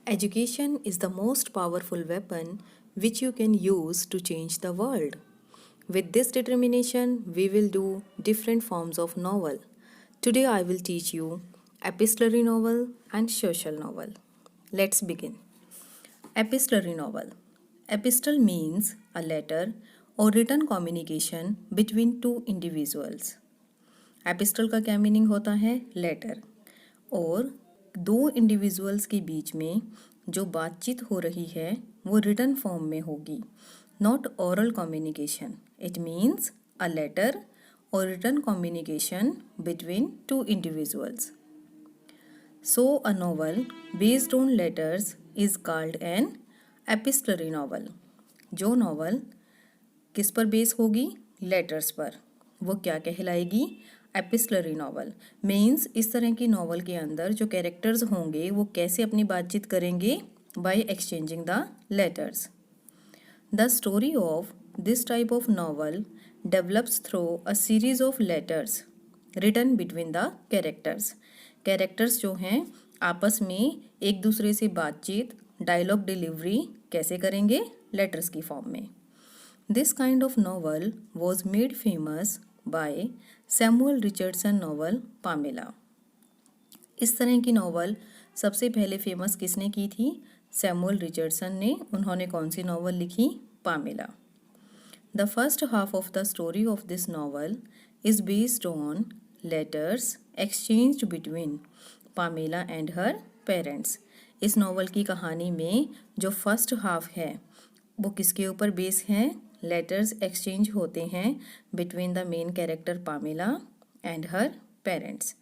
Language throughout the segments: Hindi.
Education is the most powerful weapon which you can use to change the world. With this determination, we will do different forms of novel. Today I will teach you epistolary novel and social novel. Let's begin. Epistolary novel. Epistle means a letter or written communication between two individuals. Epistle का क्या मीनिंग होता है? लेटर। और दो इंडिविजुअल्स के बीच में जो बातचीत हो रही है वो रिटन फॉर्म में होगी, not oral communication. It means a letter और written communication between two individuals. So a novel based on letters is called an epistolary novel. जो नॉवल किस पर बेस होगी? लेटर्स पर, वो क्या कहलाएगी? एपिस्टलरी नॉवल। मीन्स इस तरह की नॉवल के अंदर जो कैरेक्टर्स होंगे वो कैसे अपनी बातचीत करेंगे? By exchanging the letters. The story of this type of novel develops through a series of letters written between the characters. Characters जो हैं आपस में एक दूसरे से बातचीत, डायलॉग डिलीवरी कैसे करेंगे? लेटर्स की फॉर्म में। This kind of novel was made famous by Samuel Richardson novel Pamela. इस तरह की नॉवल सबसे पहले फेमस किसने की थी? सैमुअल रिचर्डसन ने। उन्होंने कौन सी नॉवल लिखी? Pamela. The first half of the story of this novel is based on letters exchanged between Pamela and her parents. इस नॉवल की कहानी में जो फर्स्ट हाफ है वो किसके ऊपर बेस है? लेटर्स एक्सचेंज होते हैं between the main character Pamela and her parents.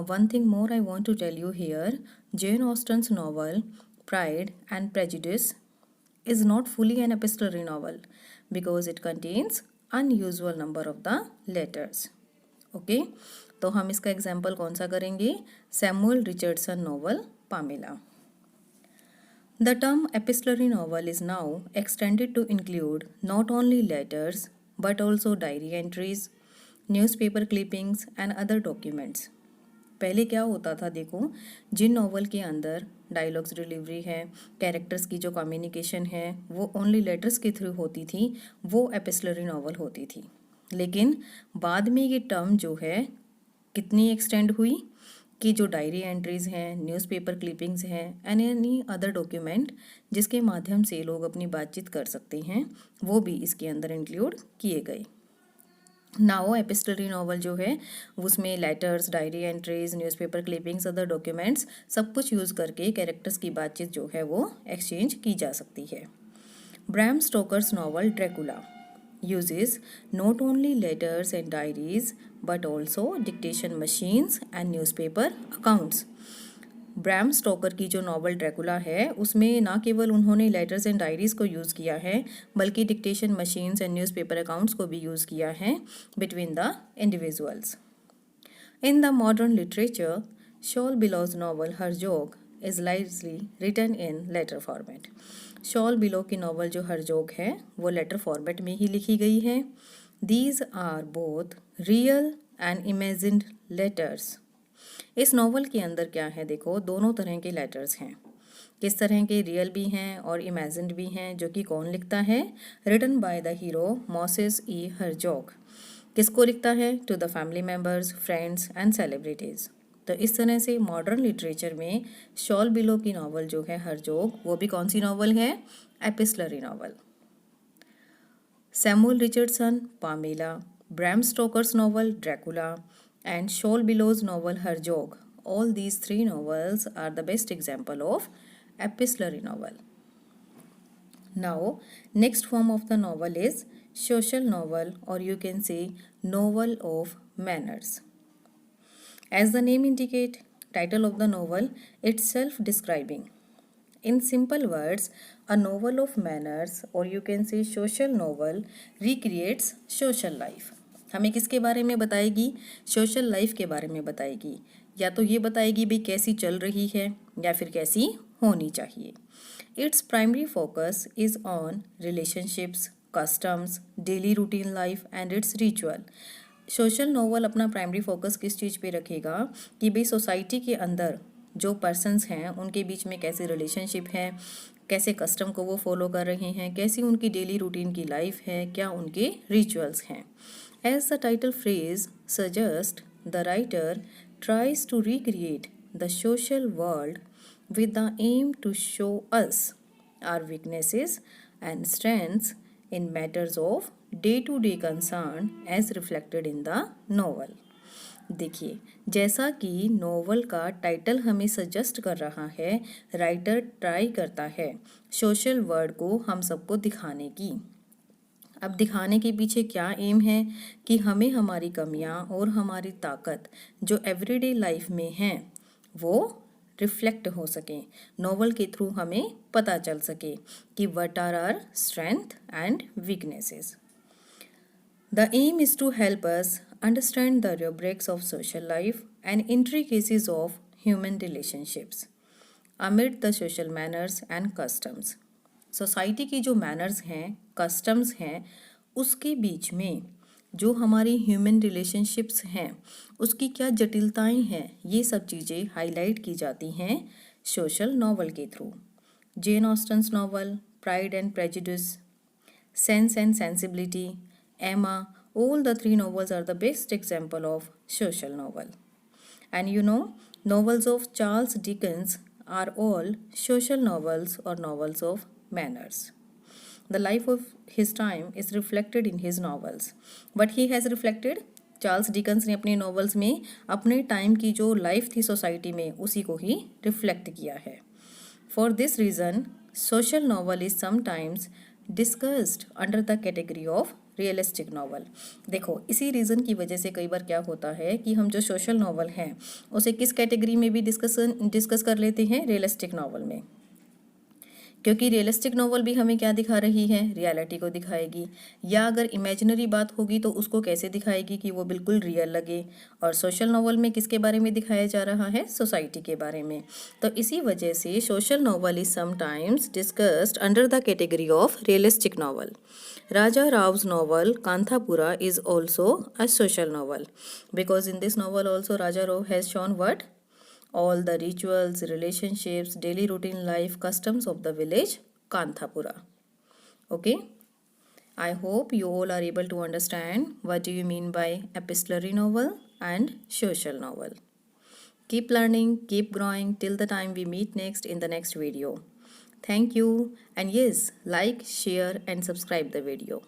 One thing more I want to tell you here, Jane Austen's novel Pride and Prejudice is not fully an epistolary novel because it contains unusual number of the letters. Okay तो हम इसका एग्जाम्पल कौन सा करेंगे? Samuel Richardson novel Pamela. The term epistolary novel is now extended to include not only letters but also diary entries, newspaper clippings and other documents. पहले क्या होता था? देखो, जिन नॉवल के अंदर डायलॉग्स डिलीवरी है, कैरेक्टर्स की जो कम्युनिकेशन है वो ओनली लेटर्स के थ्रू होती थी, वो एपिस्टलरी नॉवल होती थी। लेकिन बाद में ये टर्म जो है कितनी एक्सटेंड हुई कि जो डायरी एंट्रीज़ हैं, न्यूज़पेपर क्लिपिंग्स हैं एंड एनी अदर डॉक्यूमेंट जिसके माध्यम से लोग अपनी बातचीत कर सकते हैं वो भी इसके अंदर इंक्लूड किए गए। नाउ एपिस्टलरी नॉवल जो है उसमें letters, diary entries, newspaper clippings, other documents सब कुछ यूज़ करके कैरेक्टर्स की बातचीत जो है वो एक्सचेंज की जा सकती है। Bram Stoker's novel Dracula uses not only letters and diaries but also dictation machines and newspaper accounts. Bram Stoker की जो नॉवल ड्रैकुला है उसमें ना केवल उन्होंने लेटर्स एंड डायरीज़ को यूज़ किया है बल्कि dictation machines and newspaper accounts को भी यूज़ किया है between the individuals. In the modern literature, Saul Bellow's novel Herzog is largely written in letter format. Saul Bellow की नॉवल जो हरजोग है वो लेटर फॉर्मेट में ही लिखी गई है। These are both real and imagined letters. इस नॉवल के अंदर क्या है? देखो, दोनों तरह के लेटर्स हैं। किस तरह के? रियल भी हैं और इमेजिन्ड भी हैं, जो कि कौन लिखता है? Written by the hero Moses E Herzog. किसको लिखता है? To the family members, friends and celebrities. तो इस तरह से मॉडर्न लिटरेचर में शॉल बिलो की नॉवल जो है हरजोग वो भी कौन सी नॉवल है? Epistolary novel. Samuel Richardson Pamela, Bram Stoker's novel Dracula and Shoal Billow's novel Herjog. All these three novels are the best example of epistolary novel. Now, next form of the novel is social novel, or you can say novel of manners. As the name indicate, title of the novel itself describing. In simple words, a novel of manners, or you can say social novel, recreates social life. हमें किसके बारे में बताएगी? सोशल लाइफ के बारे में बताएगी। या तो ये बताएगी भाई कैसी चल रही है या फिर कैसी होनी चाहिए। Its primary focus is on relationships, customs, daily routine life and it's ritual. Social novel अपना प्राइमरी फोकस किस चीज़ पे रखेगा कि भाई सोसाइटी के अंदर जो पर्सन्स हैं उनके बीच में कैसे रिलेशनशिप है, कैसे कस्टम को वो फॉलो कर रहे हैं, कैसी उनकी डेली रूटीन की लाइफ है, क्या उनके रिचुअल्स हैं। As the title phrase suggest, the writer tries to recreate the social world with the aim to show us our weaknesses and strengths in matters of day-to-day concern as reflected in the novel. देखिए, जैसा कि नोवेल का टाइटल हमें सजेस्ट कर रहा है, राइटर ट्राई करता है सोशल वर्ड को हम सबको दिखाने की। अब दिखाने के पीछे क्या एम है कि हमें हमारी कमियां और हमारी ताकत जो एवरीडे लाइफ में हैं वो रिफ्लेक्ट हो सकें, नॉवल के थ्रू हमें पता चल सके कि what are our strength and weaknesses. The aim is to help us understand the rubrics of social life and intricacies of human relationships amid the social manners and customs. Society की जो मैनर्स हैं, कस्टम्स हैं, उसके बीच में जो हमारी ह्यूमन रिलेशनशिप्स हैं उसकी क्या जटिलताएं हैं, ये सब चीज़ें हाईलाइट की जाती हैं सोशल नॉवल के through. Jane Austen's novel Pride and Prejudice, Sense and Sensibility, Emma, all the three novels are the best example of social novel. And you know, novels of Charles Dickens are all social novels or novels of manners. The life of his time is reflected in his novels. But he has reflected, Charles Dickens ने अपने नॉवेल्स में अपने टाइम की जो लाइफ थी सोसाइटी में उसी को ही रिफ्लेक्ट किया है। For this reason social novel is sometimes discussed under the category of realistic novel. देखो, इसी रीज़न की वजह से कई बार क्या होता है कि हम जो सोशल नॉवल हैं उसे किस कैटेगरी में भी डिस्कस कर लेते हैं, रियलिस्टिक नॉवल में, क्योंकि रियलिस्टिक नॉवल भी हमें क्या दिखा रही है, रियलिटी को दिखाएगी, या अगर इमेजिनरी बात होगी तो उसको कैसे दिखाएगी कि वो बिल्कुल रियल लगे। और सोशल नॉवल में किसके बारे में दिखाया जा रहा है, सोसाइटी के बारे में। तो इसी वजह से social novel is sometimes discussed under the category of realistic novel. Raja Raw's novel Kanthapura is also a social novel because in this novel also Raja Rao has shown what? All the rituals, relationships, daily routine life, customs of the village Kanthapura. Okay? I hope you all are able to understand what do you mean by epistolary novel and social novel. Keep learning, keep growing till the time we meet next in the next video. Thank you, and yes, like, share and subscribe the video.